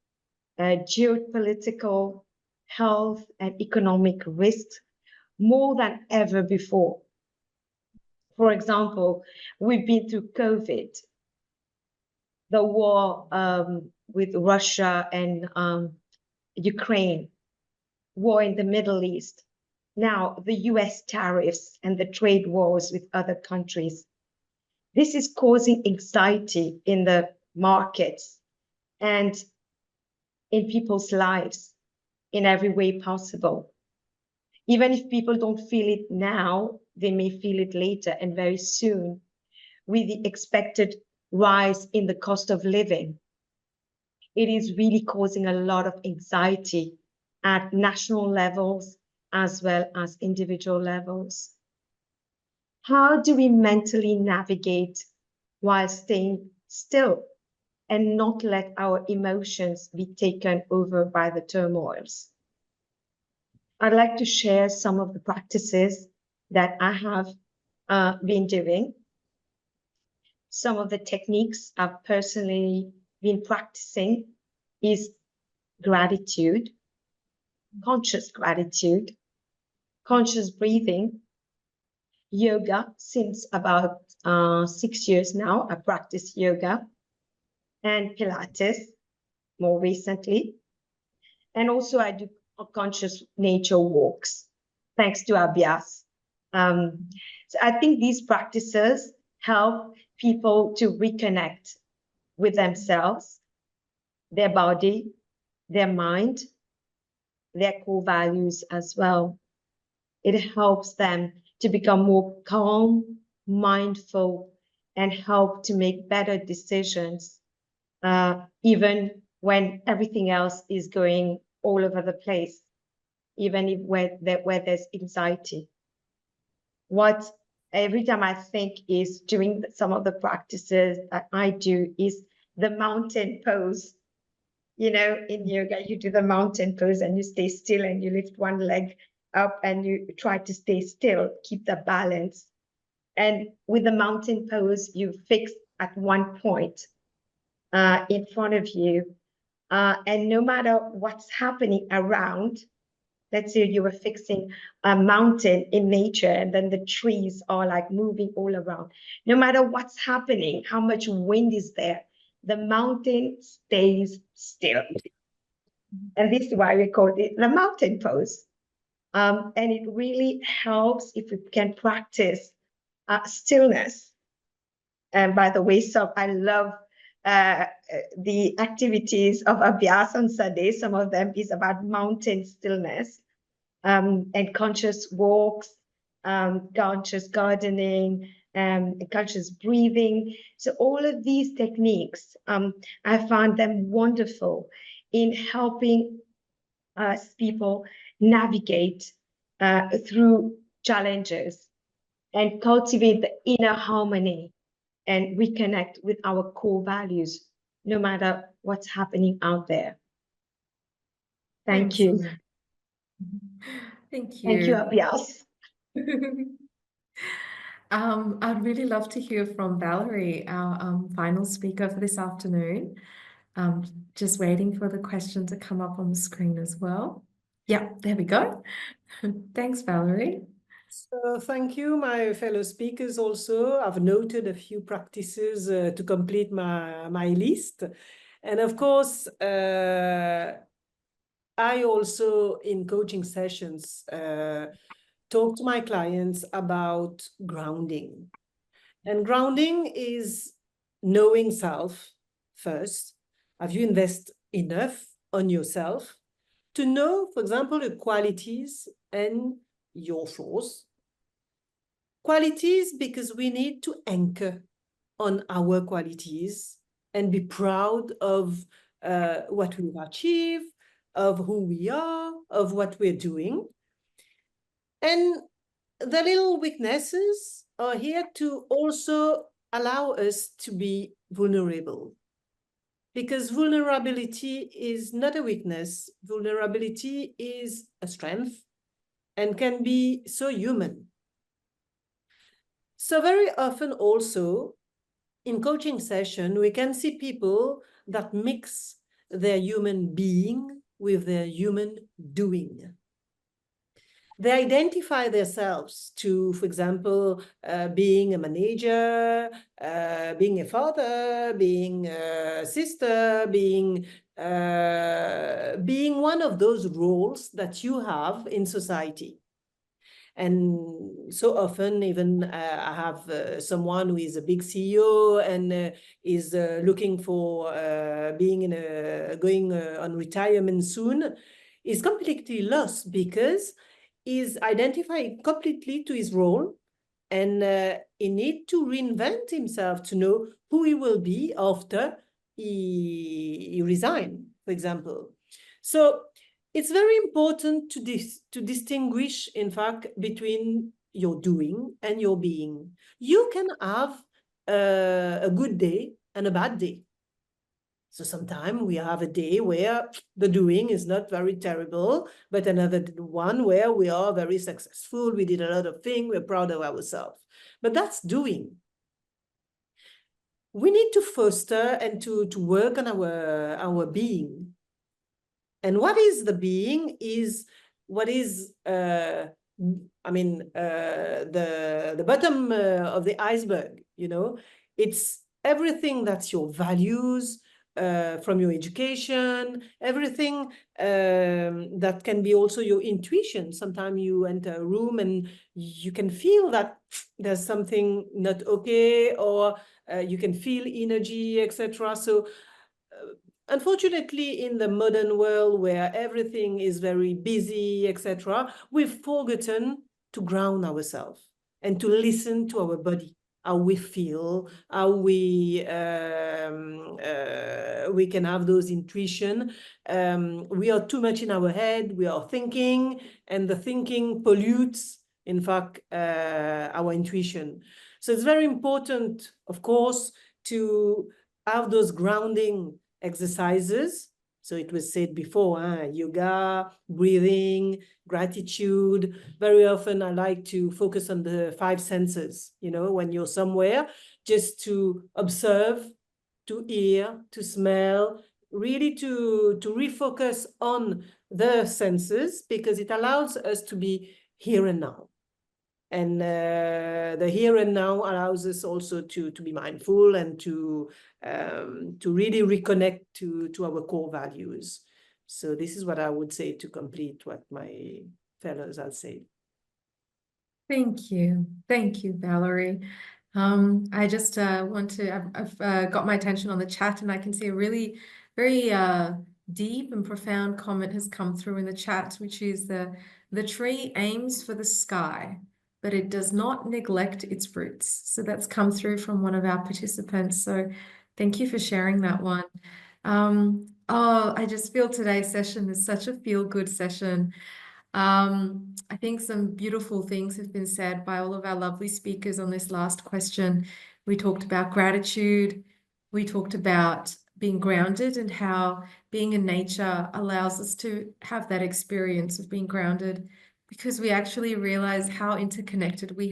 geopolitical, health, and economic risks more than ever before. For example, we've been through COVID, the war with Russia and Ukraine, war in the Middle East, now the US tariffs and the trade wars with other countries. This is causing anxiety in the markets and in people's lives in every way possible. Even if people don't feel it now, they may feel it later and very soon, with the expected rise in the cost of living. It is really causing a lot of anxiety at national levels as well as individual levels. How do we mentally navigate while staying still and not let our emotions be taken over by the turmoils? I'd like to share some of the practices that I have been doing. Some of the techniques I've personally been practicing is gratitude, conscious gratitude, conscious breathing, yoga. Since about 6 years now, I practice yoga, and Pilates more recently. And also I do conscious nature walks, thanks to Abhyas. So I think these practices help people to reconnect with themselves, their body, their mind, their core values as well. It helps them to become more calm, mindful, and help to make better decisions, even when everything else is going all over the place, even if where there's anxiety. What every time I think is doing some of the practices that I do is the mountain pose. You know, in yoga, you do the mountain pose and you stay still and you lift one leg up and you try to stay still, keep the balance. And with the mountain pose, you fix at one point in front of you. And no matter what's happening around, let's say you were fixing a mountain in nature and then the trees are like moving all around. No matter what's happening, how much wind is there, the mountain stays still. And this is why we call it the mountain pose. And it really helps if we can practice stillness. And by the way, so I love the activities of Abhyas on Sunday. Some of them is about mountain stillness and conscious walks, conscious gardening, conscious breathing. So all of these techniques, I found them wonderful in helping us people navigate through challenges and cultivate the inner harmony and reconnect with our core values, no matter what's happening out there. Thank you. Thank you. Thank you, Abhyas. I'd really love to hear from Valerie, our final speaker for this afternoon. Just waiting for the question to come up on the screen as well. Yeah, there we go. Thanks, Valerie. So thank you, my fellow speakers also. I've noted a few practices to complete my list. And of course, I also, in coaching sessions, talk to my clients about grounding. And grounding is knowing self first. Have you invested enough on yourself to know, for example, the qualities and your flaws? Qualities, because we need to anchor on our qualities and be proud of what we've achieved, of who we are, of what we're doing. And the little weaknesses are here to also allow us to be vulnerable. Because vulnerability is not a weakness. Vulnerability is a strength and can be so human. So very often also in coaching session, we can see people that mix their human being with their human doing. They identify themselves to, for example, being a manager, being a father, being a sister, being one of those roles that you have in society. And so often, even I have someone who is a big CEO and is looking for going on retirement soon, is completely lost because he's identifying completely to his role, and he needs to reinvent himself to know who he will be after he resigns, for example. So it's very important to distinguish, in fact, between your doing and your being. You can have a good day and a bad day. So sometimes we have a day where the doing is not very terrible, but another one where we are very successful. We did a lot of things. We're proud of ourselves. But that's doing. We need to foster and to work on our being. And what is the being is what is, the bottom of the iceberg, you know? It's everything that's your values, from your education, everything that can be also your intuition. Sometimes you enter a room and you can feel that there's something not okay, or you can feel energy, etc. So unfortunately, in the modern world where everything is very busy, etc., we've forgotten to ground ourselves and to listen to our body, how we feel, how we can have those intuition. We are too much in our head, we are thinking, and the thinking pollutes, in fact, our intuition. So it's very important, of course, to have those grounding exercises. So it was said before, yoga, breathing, gratitude. Very often I like to focus on the 5 senses, you know, when you're somewhere, just to observe, to hear, to smell, really to refocus on the senses, because it allows us to be here and now. And the here and now allows us also to be mindful and to really reconnect to our core values. So this is what I would say to complete what my fellows have said. Thank you, Valerie. I just want to, I've got my attention on the chat, and I can see a really very deep and profound comment has come through in the chat, which is the tree aims for the sky, but it does not neglect its roots. So that's come through from one of our participants. So thank you for sharing that one. Oh, I just feel today's session is such a feel-good session. I think some beautiful things have been said by all of our lovely speakers on this last question. We talked about gratitude. We talked about being grounded and how being in nature allows us to have that experience of being grounded, because we actually realize how interconnected we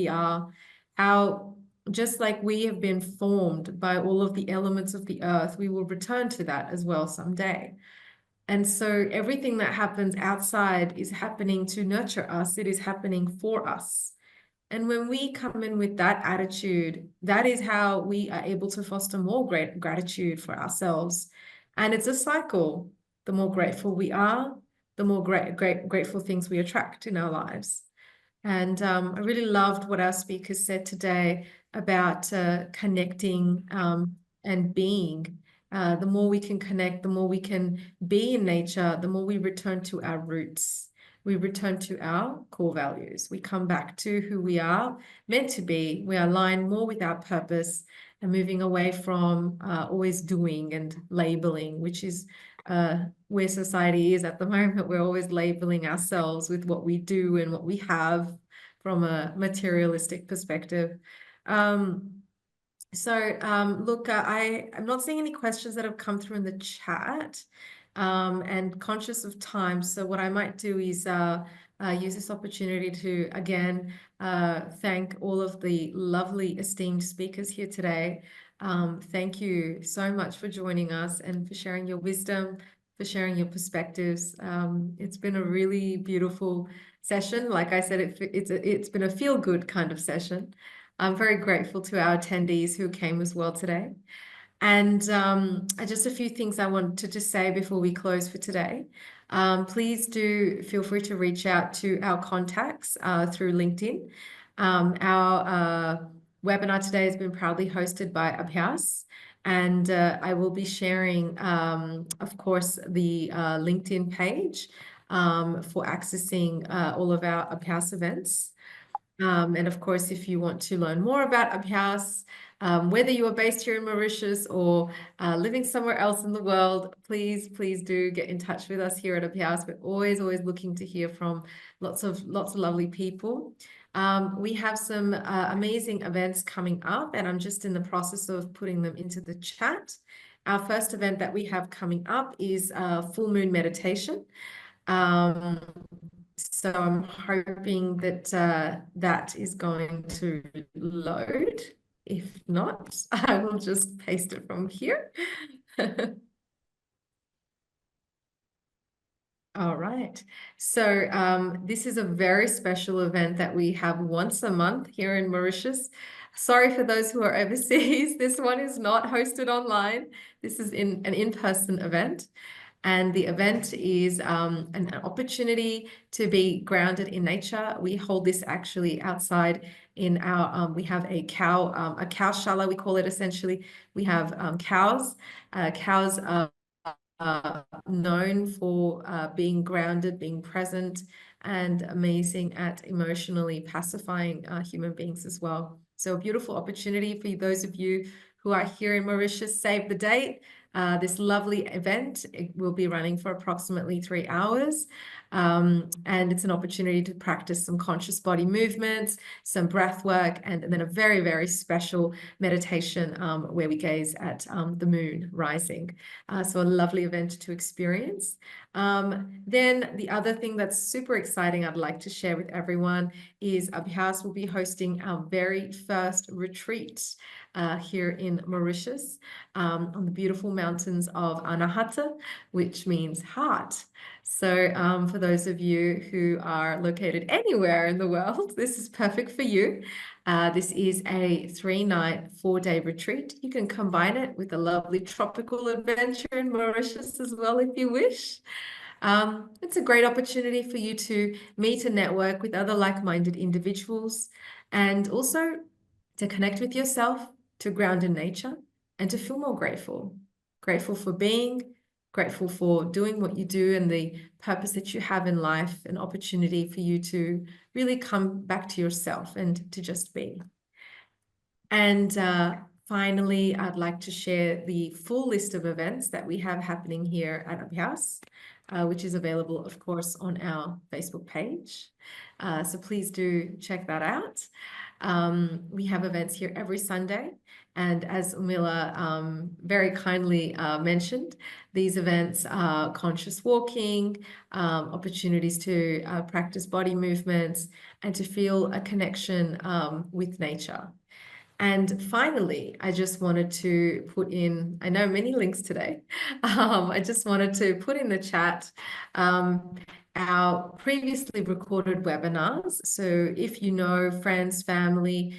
are, how just like we have been formed by all of the elements of the earth, we will return to that as well someday. And so everything that happens outside is happening to nurture us. It is happening for us. And when we come in with that attitude, that is how we are able to foster more gratitude for ourselves. And it's a cycle. The more grateful we are, the more grateful things we attract in our lives. And I really loved what our speakers said today about connecting and being. The more we can connect, the more we can be in nature, the more we return to our roots. We return to our core values. We come back to who we are meant to be. We align more with our purpose and moving away from always doing and labeling, which is where society is at the moment. We're always labeling ourselves with what we do and what we have from a materialistic perspective. Look, I'm not seeing any questions that have come through in the chat, and conscious of time. So what I might do is use this opportunity to, again, thank all of the lovely esteemed speakers here today. Thank you so much for joining us and for sharing your wisdom, for sharing your perspectives. It's been a really beautiful session. Like I said, it's been a feel-good kind of session. I'm very grateful to our attendees who came as well today. And just a few things I wanted to say before we close for today. Please do feel free to reach out to our contacts through LinkedIn. Our webinar today has been proudly hosted by Abhyas, and I will be sharing, of course, the LinkedIn page for accessing all of our Abhyas events. And of course, if you want to learn more about Abhyas, whether you are based here in Mauritius or living somewhere else in the world, please do get in touch with us here at Abhyas. We're always looking to hear from lots of lovely people. We have some amazing events coming up, and I'm just in the process of putting them into the chat. Our first event that we have coming up is full moon meditation. So I'm hoping that that is going to load. If not, I will just paste it from here. All right. So this is a very special event that we have once a month here in Mauritius. Sorry for those who are overseas. This one is not hosted online. This is an in-person event. And the event is an opportunity to be grounded in nature. We hold this actually outside in our, we have a cow shala, we call it essentially. We have cows. Cows are known for being grounded, being present, and amazing at emotionally pacifying human beings as well. So a beautiful opportunity for those of you who are here in Mauritius. Save the date. This lovely event, it will be running for approximately 3 hours. And it's an opportunity to practice some conscious body movements, some breath work, and then a very, very special meditation where we gaze at the moon rising. So a lovely event to experience. Then the other thing that's super exciting I'd like to share with everyone is Abhyas will be hosting our very first retreat here in Mauritius on the beautiful mountains of Anahata, which means heart. So for those of you who are located anywhere in the world, this is perfect for you. This is a 3-night, 4-day retreat. You can combine it with a lovely tropical adventure in Mauritius as well if you wish. It's a great opportunity for you to meet and network with other like-minded individuals, and also to connect with yourself, to ground in nature, and to feel more grateful. Grateful for being, grateful for doing what you do and the purpose that you have in life, an opportunity for you to really come back to yourself and to just be. And finally, I'd like to share the full list of events that we have happening here at Abhyas, which is available, of course, on our Facebook page. So please do check that out. We have events here every Sunday. And as Oumila very kindly mentioned, these events are conscious walking, opportunities to practice body movements, and to feel a connection with nature. And finally, I just wanted to put in, I know many links today. I just wanted to put in the chat our previously recorded webinars. So if you know friends, family,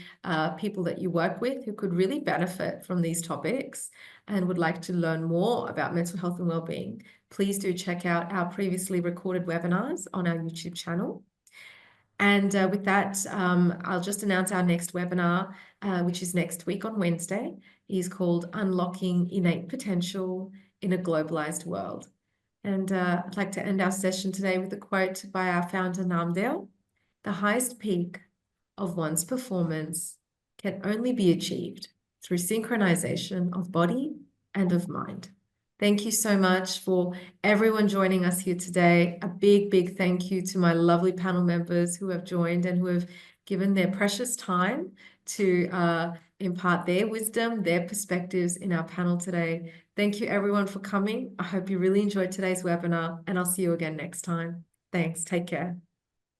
people that you work with who could really benefit from these topics and would like to learn more about mental health and well-being, please do check out our previously recorded webinars on our YouTube channel. And with that, I'll just announce our next webinar, which is next week on Wednesday, is called Unlocking Innate Potential in a Globalized World. And I'd like to end our session today with a quote by our founder, Namdeo: "The highest peak of one's performance can only be achieved through synchronization of body and of mind." Thank you so much for everyone joining us here today. A big, big thank you to my lovely panel members who have joined and who have given their precious time to impart their wisdom, their perspectives in our panel today. Thank you everyone for coming. I hope you really enjoyed today's webinar, and I'll see you again next time. Thanks. Take care.